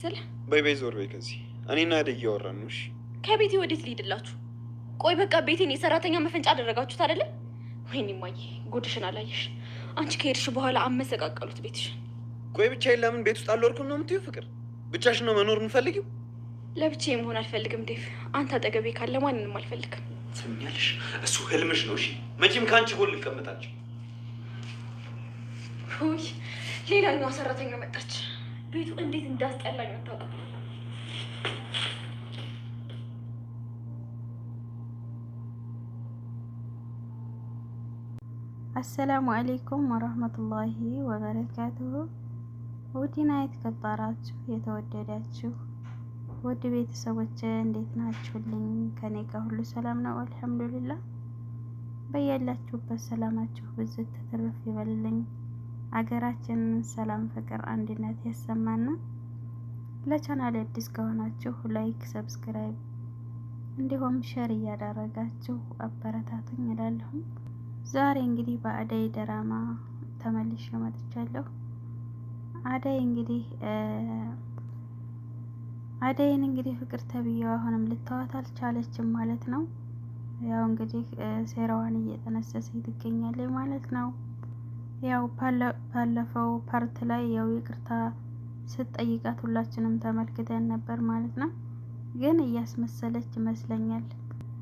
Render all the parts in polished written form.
በይ በይ ዞር በይ ከዚህ እኔና አደይ እያወራን ነው። እሺ ከቤቴ ወዴት ልሂድላችሁ? ቆይ በቃ ቤቴን የሰራተኛ መፈንጫ አደረጋችሁት አይደለ? ወይኔ ማየ ጉድሽን አላየሽ። አንቺ ከሄድሽ በኋላ አመሰቃቀሉት ቤትሽን። ቆይ ብቻዬን ለምን ቤት ውስጥ አልወርኩም ነው የምትይው? ፍቅር ብቻሽን ነው መኖር የምፈልጊው? ለብቻዬ መሆን አልፈልግም ዴቭ። አንተ አጠገቤ ካለ ማንንም አልፈልግም። ትምኛለሽ? እሱ ህልምሽ ነው። እሺ መቼም ከአንቺ ጎን ልቀመጣችሁ። ውይ ሌላኛዋ ሰራተኛ መጣች። ቤቱ እንዴት እንዳስጠላኝ አታውቅም። አሰላሙ አሌይኩም ወረህመቱላሂ ወበረካቱሁ። ውድና የተከበራችሁ የተወደዳችሁ ውድ ቤተሰቦች እንዴት ናችሁልኝ? ከኔ ጋር ሁሉ ሰላም ነው አልሐምዱሊላህ። በያላችሁበት ሰላማችሁ ብዝት ትርፍ ይበልልኝ። አገራችንን ሰላም፣ ፍቅር፣ አንድነት ያሰማና። ለቻናል አዲስ ከሆናችሁ ላይክ፣ ሰብስክራይብ እንዲሁም ሼር እያደረጋችሁ አበረታቱኝ እላለሁ። ዛሬ እንግዲህ በአደይ ድራማ ተመልሼ መጥቻለሁ። አደይን እንግዲህ ፍቅር ተብዬው አሁንም ልተዋት አልቻለችም ማለት ነው። ያው እንግዲህ ሴራዋን እየጠነሰሰች ትገኛለች ማለት ነው። ያው ባለፈው ፓርት ላይ ያው ይቅርታ ስትጠይቃት ሁላችንም ተመልክተን ነበር ማለት ነው። ግን እያስመሰለች ይመስለኛል።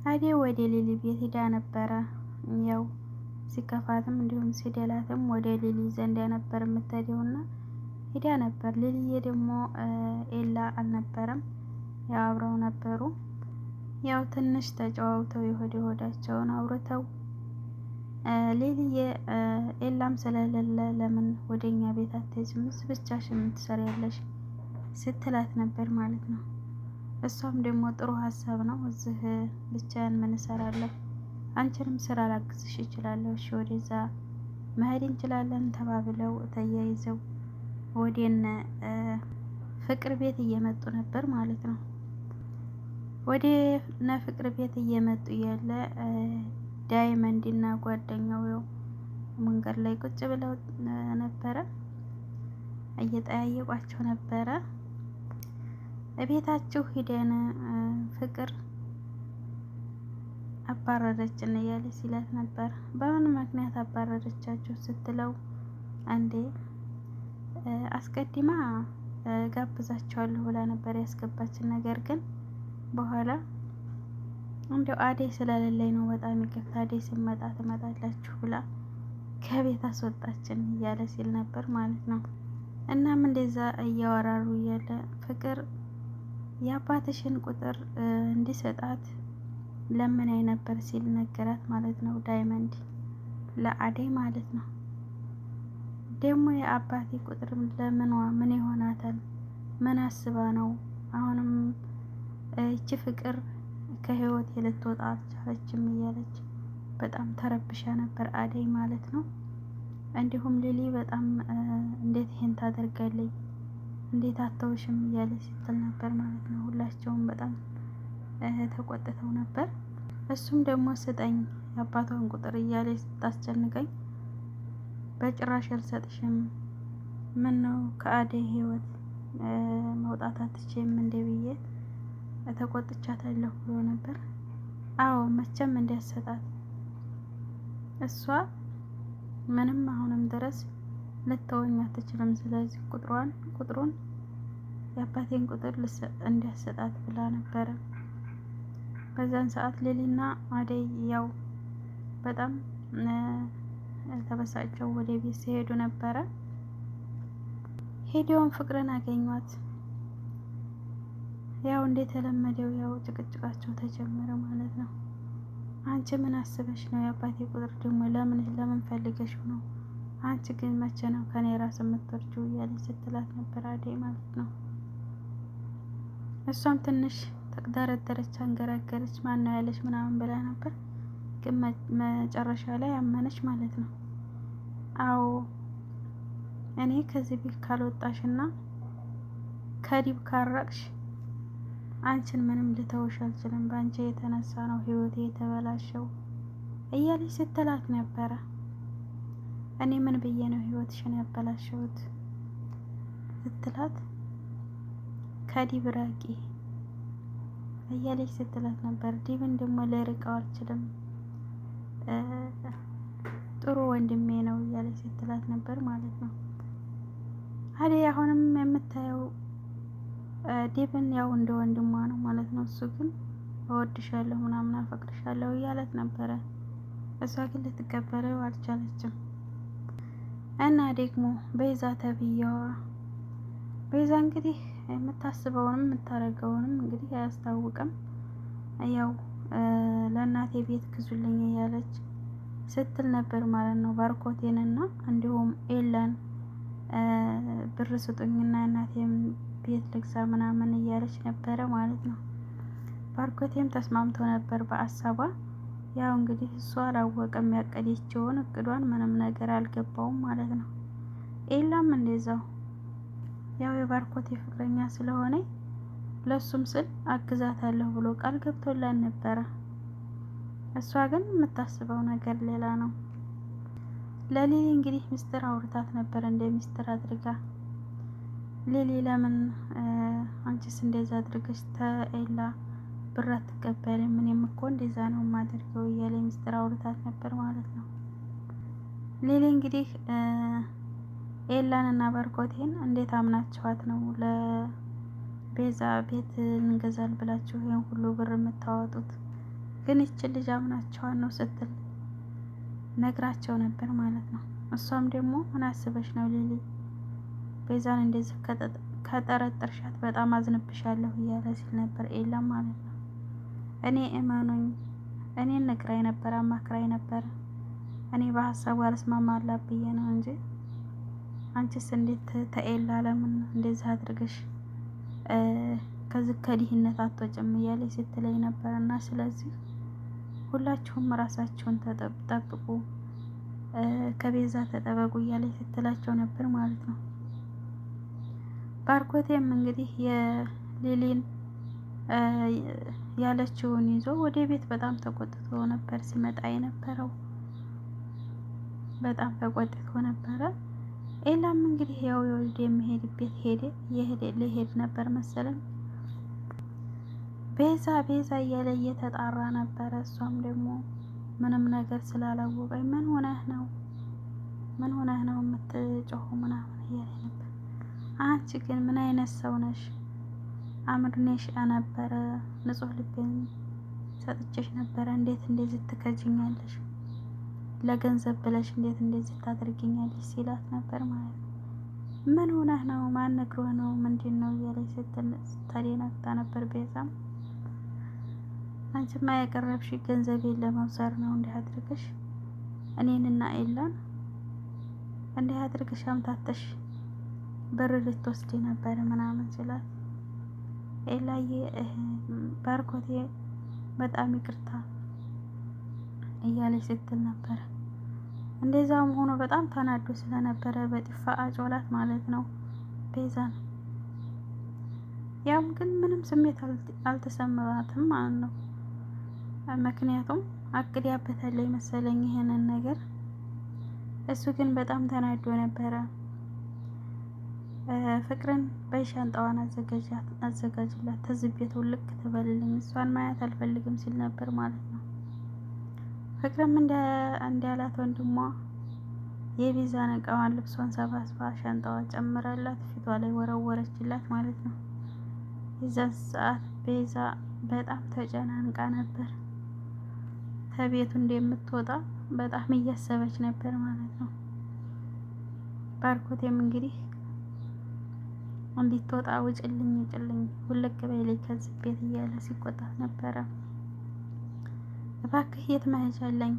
አደይ ወደ ሊሊ ቤት ሄዳ ነበረ። ያው ሲከፋትም እንዲሁም ሲደላትም ወደ ሊሊ ዘንድ ነበር የምትሄደውና ሄዳ ነበር። ሊሊዬ ደግሞ ኤላ አልነበረም፣ ያው አብረው ነበሩ። ያው ትንሽ ተጨዋውተው ሆዳቸውን አውርተው ሊሊዬ ኤላም ስለሌለ ለምን ወደኛ ቤት አትሄጂም? ብቻሽን ምን ትሰሪያለሽ ስትላት ነበር ማለት ነው። እሷም ደግሞ ጥሩ ሀሳብ ነው፣ እዚህ ብቻዬን ምን እሰራለሁ? አንቺንም ስራ ላግዝሽ እችላለሁ፣ እሺ ወደዛ መሄድ እንችላለን ተባብለው ተያይዘው ወደነ ፍቅር ቤት እየመጡ ነበር ማለት ነው። ወደነ ፍቅር ቤት እየመጡ ያለ ዳይመንድ እና ጓደኛው ያው መንገድ ላይ ቁጭ ብለው ነበረ፣ እየጠያየቋቸው ነበረ። ቤታችሁ ሂደን ፍቅር አባረረችን እያለ ሲላት ነበር። በምን ምክንያት አባረረቻችሁ ስትለው አንዴ አስቀድማ ጋብዛቸዋለሁ ብላ ነበር ያስገባችን። ነገር ግን በኋላ እንደው አደይ ስለሌለኝ ነው በጣም ይቅርታ፣ አደይ ሲመጣ ትመጣላችሁ ብላ ከቤት አስወጣችን እያለ ሲል ነበር ማለት ነው። እናም እንደዛ እያወራሩ እያለ ፍቅር የአባትሽን ቁጥር እንዲሰጣት ለምናይ ነበር ሲል ነገራት ማለት ነው። ዳይመንድ ለአደይ ማለት ነው። ደግሞ የአባቴ ቁጥር ለምኗ ምን ይሆናታል? ምን አስባ ነው? አሁንም እቺ ፍቅር ከህይወት ልትወጣ አልቻለችም እያለች በጣም ተረብሻ ነበር አደይ ማለት ነው። እንዲሁም ሊሊ በጣም እንዴት ይሄን ታደርጋለች? እንዴት አተውሽም እያለች ስትል ነበር ማለት ነው። ሁላቸውም በጣም ተቆጥተው ነበር። እሱም ደግሞ ስጠኝ የአባቷን ቁጥር እያለች ስታስጨንቀኝ በጭራሽ አልሰጥሽም፣ ምን ነው ከአደይ ህይወት መውጣት አትችይም እንደ ብዬ ተቆጥቻታለሁ ብሎ ነበር። አዎ መቼም እንዲያሰጣት እሷ ምንም አሁንም ድረስ ልትወኝ አትችልም። ስለዚህ ቁጥሩን የአባቴን ቁጥር እንዲያሰጣት ብላ ነበረ። በዛን ሰዓት ሊሊና አደይ ያው በጣም ተበሳጨው ወደ ቤት ሲሄዱ ነበረ። ሄደውን ፍቅርን አገኟት። ያው እንደተለመደው ያው ጭቅጭቃቸው ተጀመረ ማለት ነው። አንቺ ምን አስበሽ ነው? የአባቴ ቁጥር ደግሞ ለምን ፈልገሽው ነው? አንቺ ግን መቼ ነው ከኔ ራስ የምትወርጂው? እያለች ስትላት ነበር አደይ ማለት ነው። እሷም ትንሽ ተቅደረደረች፣ አንገራገረች። ማን ነው ያለች ምናምን ብላ ነበር። ግን መጨረሻ ላይ አመነች ማለት ነው። አዎ እኔ ከዚህ ቤት ካልወጣሽና ከዲብ ካራቅሽ አንቺን ምንም ልተውሽ አልችልም። በአንቺ የተነሳ ነው ህይወቴ የተበላሸው እያለች ስትላት ነበረ። እኔ ምን ብዬ ነው ህይወትሽን ያበላሸሁት ስትላት ከዲብ ራቂ እያለች ስትላት ነበር። ዲብን ደግሞ ልርቀው አልችልም ጥሩ ወንድሜ ነው እያለች ስትላት ነበር ማለት ነው። አደይ አሁንም የምታየው ዲብን ያው እንደ ወንድሟ ነው ማለት ነው። እሱ ግን እወድሻለሁ ምናምን አፈቅርሻለሁ እያለት ነበረ። እሷ ግን ልትቀበለው አልቻለችም። እና ደግሞ ቤዛ ተብዬዋ ቤዛ እንግዲህ የምታስበውንም የምታደርገውንም እንግዲህ አያስታውቅም። ያው ለእናቴ ቤት ግዙልኝ እያለች ስትል ነበር ማለት ነው። ባርኮቴንና እንዲሁም ኤላን ብር ስጡኝና እናቴም ቤት ልግዛ ምናምን እያለች ነበረ ማለት ነው። ባርኮቴም ተስማምቶ ነበር በአሳቧ። ያው እንግዲህ እሷ አላወቀም ያቀደችውን እቅዷን ምንም ነገር አልገባውም ማለት ነው። ኤላም እንደዛው ያው የባርኮቴ ፍቅረኛ ስለሆነ ለሱም ስል አግዛታለሁ ብሎ ቃል ገብቶላት ነበረ። እሷ ግን የምታስበው ነገር ሌላ ነው። ለሊሊ እንግዲህ ሚስጥር አውርታት ነበር እንደ ሚስጥር አድርጋ። ሊሊ ለምን አንቺስ እንደዛ አድርገሽ ተኤላ ብር አትቀበልም? እኔም እኮ እንደዛ ነው የማደርገው እያለ ሚስጥር አውርታት ነበር ማለት ነው። ሊሊ እንግዲህ ኤላን እና ባርኮቴን እንዴት አምናችኋት ነው ለቤዛ ቤት እንገዛል ብላችሁ ይሄን ሁሉ ብር የምታወጡት? ግን ይችን ልጅ አምናችኋት ነው ስትል ነግራቸው ነበር ማለት ነው። እሷም ደግሞ ምን አስበሽ ነው ሊሊ ቤዛን እንደዚህ ከጠረጠርሻት በጣም አዝንብሻለሁ እያለ ሲል ነበር ኤላም ማለት ነው። እኔ እመኑኝ እኔን ነግራኝ ነበር አማክራኝ ነበር። እኔ በሀሳቡ አልስማማላት ብዬ ነው እንጂ አንቺስ እንዴት ተኤላ ለምን እንደዚህ አድርገሽ ከዚህ ከድህነት አትወጭም እያለች ስትለኝ ነበር። እና ስለዚህ ሁላችሁም ራሳችሁን ጠብቁ፣ ከቤዛ ተጠበቁ እያለች ስትላቸው ነበር ማለት ነው። ባርኮቴም እንግዲህ የሊሊን ያለችውን ይዞ ወደ ቤት በጣም ተቆጥቶ ነበር ሲመጣ የነበረው። በጣም ተቆጥቶ ነበረ። ኤላም እንግዲህ ያው የወልድ የሚሄድበት ሊሄድ ነበር መሰለኝ። ቤዛ እያለ እየተጣራ ነበረ። እሷም ደግሞ ምንም ነገር ስላላወቀኝ ምን ሆነህ ነው የምትጮሁ ምናምን እያለ ነበር። አንቺ ግን ምን አይነት ሰው ነሽ? አምርኔሽ ነበረ ንጹህ ልቤን ሰጥቼሽ ነበረ። እንዴት እንደዚህ ትከጅኛለሽ? ለገንዘብ ብለሽ እንዴት እንደዚህ ታደርጊኛለሽ? ሲላት ነበር ማለት ነው። ምን ሆነህ ነው? ማን ነግሮህ ነው? ምንድን ነው እያለች ስትደነግጣ ነበር። ቤዛም አንቺማ ያቀረብሽ ገንዘቤን ለመውሰድ ነው እንዲህ አድርገሽ እኔንና ኤላን እንዲህ አድርገሽ አምታተሽ ብር ልትወስድ ነበር ምናምን ሲላት ኤላዬ ባርኮቴ በጣም ይቅርታ እያለች ስትል ነበር። እንደዛውም ሆኖ በጣም ተናዶ ስለነበረ በጥፋ አጮላት ማለት ነው ቤዛን። ያም ግን ምንም ስሜት አልተሰማትም ማለት ነው። ምክንያቱም አቅዳበታለች መሰለኝ ይሄንን ነገር። እሱ ግን በጣም ተናዶ ነበረ። ፍቅርን በሻንጣዋን አዘጋጅላት ተዚህ ቤት ውልቅ ትበልልኝ፣ እሷን ማየት አልፈልግም ሲል ነበር ማለት ነው። ፍቅርም እንዳላት ወንድሟ የቤዛን እቃዋን ልብሷን ሰባስባ ሻንጣዋ ጨምራላት ፊቷ ላይ ወረወረችላት ማለት ነው። የዛን ሰዓት ቤዛ በጣም ተጨናንቃ ነበር። ከቤቱ እንደምትወጣ በጣም እያሰበች ነበር ማለት ነው። ባርኮቴም እንግዲህ እንድትወጣ ውጭልኝ ውልቅ በይልኝ ከዚህ ቤት እያለ ሲቆጣት ነበረ። እባክህ የት መሄጃለኝ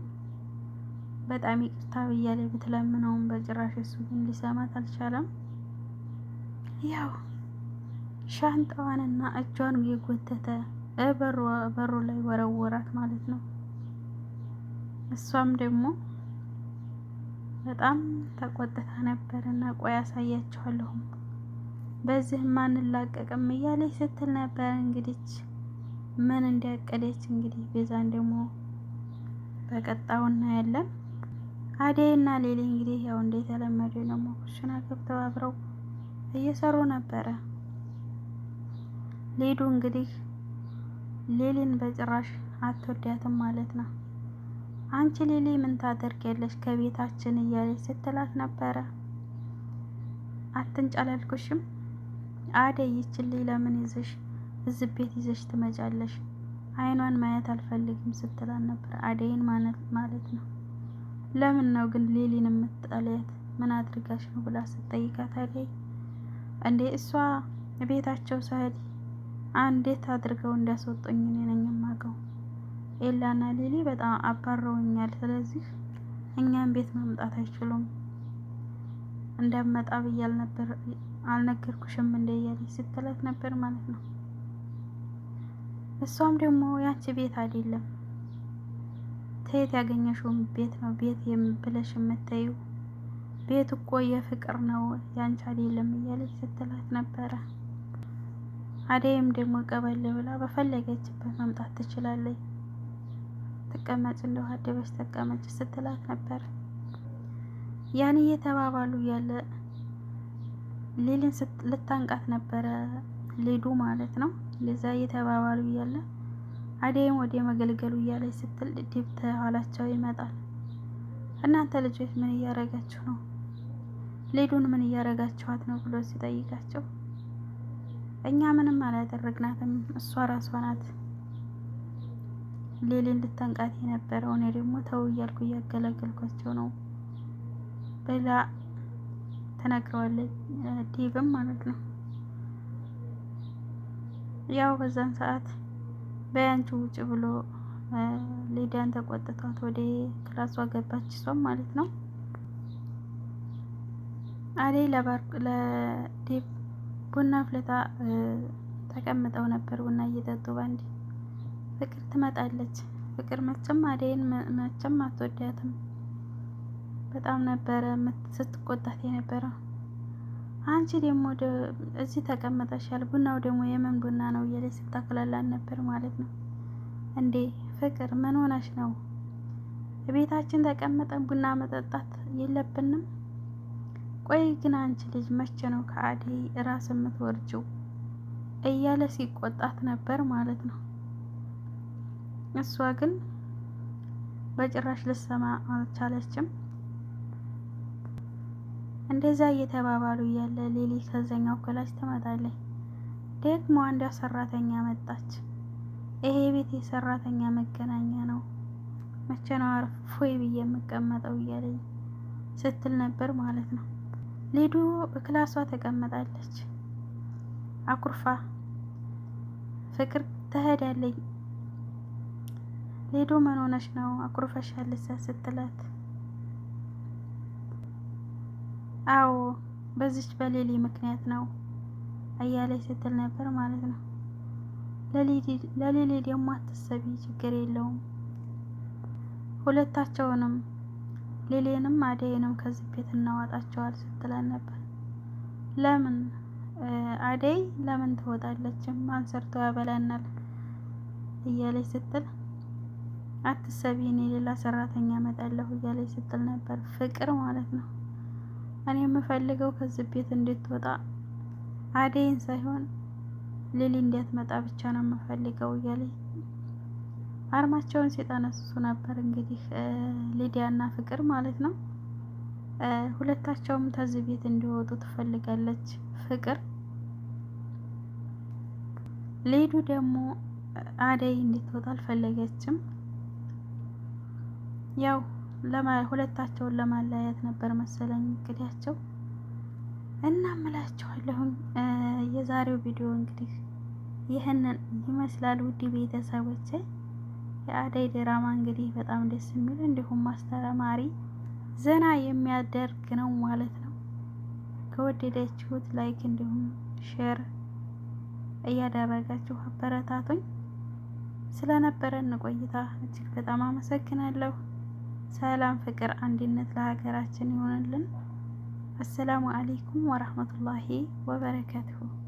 በጣም ይቅርታ ብያለሁ ብትለምነውም በጭራሽ እሱ ግን ሊሰማት አልቻለም። ያው ሻንጣዋንና እጇን የጎተተ በሩ ላይ ወረወራት ማለት ነው። እሷም ደግሞ በጣም ተቆጥታ ነበር እና ቆይ አሳያችኋለሁ በዚህ ማንላቀቅም እያለች ስትል ነበር። እንግዲህ ምን እንዲያቀደች እንግዲህ ቤዛን ደግሞ በቀጣው እናያለን። አደይ እና ሌሊ እንግዲህ ያው እንደተለመደው ደግሞ ኩሽና ገብተው አብረው እየሰሩ ነበረ። ሊዱ እንግዲህ ሌሊን በጭራሽ አትወዳትም ማለት ነው። አንቺ ሌሊ ምን ታደርጊያለሽ ከቤታችን እያለች ስትላት ነበረ። አትንጫላልኩሽም አደይ ይችልኝ ለምን ይዘሽ እዚህ ቤት ይዘሽ ትመጫለሽ? አይኗን ማየት አልፈልግም ስትላት ነበር። አደይን ማለት ነው። ለምን ነው ግን ሌሊን የምትጠልያት? ምን አድርጋሽ ነው ብላ ስትጠይቃት አደይ እንዴ እሷ ቤታቸው ሰህድ እንዴት አድርገው እንዲያስወጡኝ እኔ ነኝ የማውቀው። ኤላና ሌሊ በጣም አባረውኛል። ስለዚህ እኛም ቤት መምጣት አይችሉም። እንደመጣ ብያል ነበር አልነገርኩሽም እንደ እያለች ስትላት ነበር ማለት ነው። እሷም ደግሞ ያንቺ ቤት አይደለም ከየት ያገኘሽውን ቤት ነው ቤት ብለሽ የምታዩ? ቤት እኮ የፍቅር ነው ያንቺ አይደለም እያለች ስትላት ነበረ። አደይም ደግሞ ቀበል ብላ በፈለገችበት መምጣት ትችላለች፣ ትቀመጭ እንደው አደበሽ ተቀመጭ ስትላት ነበር። ያን እየተባባሉ ያለ ሌሊን ልታንቃት ነበረ ሊዱ ማለት ነው። ለዛ እየተባባሉ ያለ አደይም ወደ መገልገሉ እያለች ስትል ዲብ ተኋላቸው ይመጣል። እናንተ ልጆች ምን እያረጋችሁ ነው? ሊዱን ምን እያረጋችኋት ነው ብሎ ሲጠይቃቸው እኛ ምንም አላደረግናትም፣ እሷ ራሷ ናት ሌሊን ልታንቃት የነበረው፣ እኔ ደግሞ ተው እያልኩ እያገለገልኳቸው ነው ብላ ተናግረዋለች። ዲብም ማለት ነው። ያው በዛን ሰዓት በያንቺ ውጭ ብሎ ሊዲያን ተቆጥቷት ወደ ክላሷ ገባች እሷም ማለት ነው። አደይ ለዲብ ቡና ፍልታ ተቀምጠው ነበር ቡና እየጠጡ ባንዲ። ፍቅር ትመጣለች። ፍቅር መቼም አደይን መቼም አትወዳትም። በጣም ነበረ ስትቆጣት የነበረው። አንቺ ደግሞ እዚህ ተቀመጠሻል፣ ቡናው ደግሞ የምን ቡና ነው እያለች ስታክላላን ነበር ማለት ነው። እንዴ ፍቅር ምን ሆነሽ ነው? ቤታችን ተቀመጠን ቡና መጠጣት የለብንም? ቆይ ግን አንቺ ልጅ መቼ ነው ከአደይ ራስ የምትወርጂው? እያለ ሲቆጣት ነበር ማለት ነው። እሷ ግን በጭራሽ ልሰማ አልቻለችም። እንደዛ እየተባባሉ እያለ ሌሊ ከዛኛው ክላስ ትመጣለች። ደግሞ አንዷ ሰራተኛ መጣች። ይሄ ቤት የሰራተኛ መገናኛ ነው፣ መቼ ነው አርፎይ ብዬ የምቀመጠው እያለኝ ስትል ነበር ማለት ነው። ሊዱ ክላሷ ተቀመጣለች አኩርፋ። ፍቅር ትሄዳለች። ሊዱ ምን ሆነሽ ነው አኩርፈሻል ስትላት አዎ በዚች በሌሊ ምክንያት ነው እያለች ስትል ነበር ማለት ነው። ለሌሊ ደግሞ አትሰቢ፣ ችግር የለውም ሁለታቸውንም ሌሊንም አደይንም ከዚህ ቤት እናዋጣቸዋል ስትለን ነበር። ለምን አደይ ለምን ትወጣለች? ማን ሰርቶ ያበላናል እያለች ስትል አትሰቢ፣ እኔ ሌላ ሰራተኛ እመጣለሁ እያለች ስትል ነበር ፍቅር ማለት ነው። እኔ የምፈልገው ከዚህ ቤት እንድትወጣ አደይን ሳይሆን ሌሊ እንድትመጣ ብቻ ነው የምፈልገው እያለች አርማቸውን ሲጠነስሱ ነበር። እንግዲህ ሊዲያና ፍቅር ማለት ነው። ሁለታቸውም ከዚህ ቤት እንዲወጡ ትፈልጋለች ፍቅር። ሊዱ ደግሞ አደይ እንድትወጣ አልፈለገችም። ያው ሁለታቸውን ለማለያየት ነበር መሰለኝ እንግዲያቸው። እና እምላችኋለሁኝ የዛሬው ቪዲዮ እንግዲህ ይህንን ይመስላል። ውድ ቤተሰቦቼ የአደይ ድራማ እንግዲህ በጣም ደስ የሚል እንዲሁም አስተማሪ ዘና የሚያደርግ ነው ማለት ነው። ከወደዳችሁት ላይክ እንዲሁም ሼር እያደረጋችሁ አበረታቱኝ። ስለነበረን ቆይታ እጅግ በጣም አመሰግናለሁ። ሰላም፣ ፍቅር፣ አንድነት ለሀገራችን ይሆንልን። አሰላሙ አለይኩም ወራህመቱላሂ ወበረካቱሁ።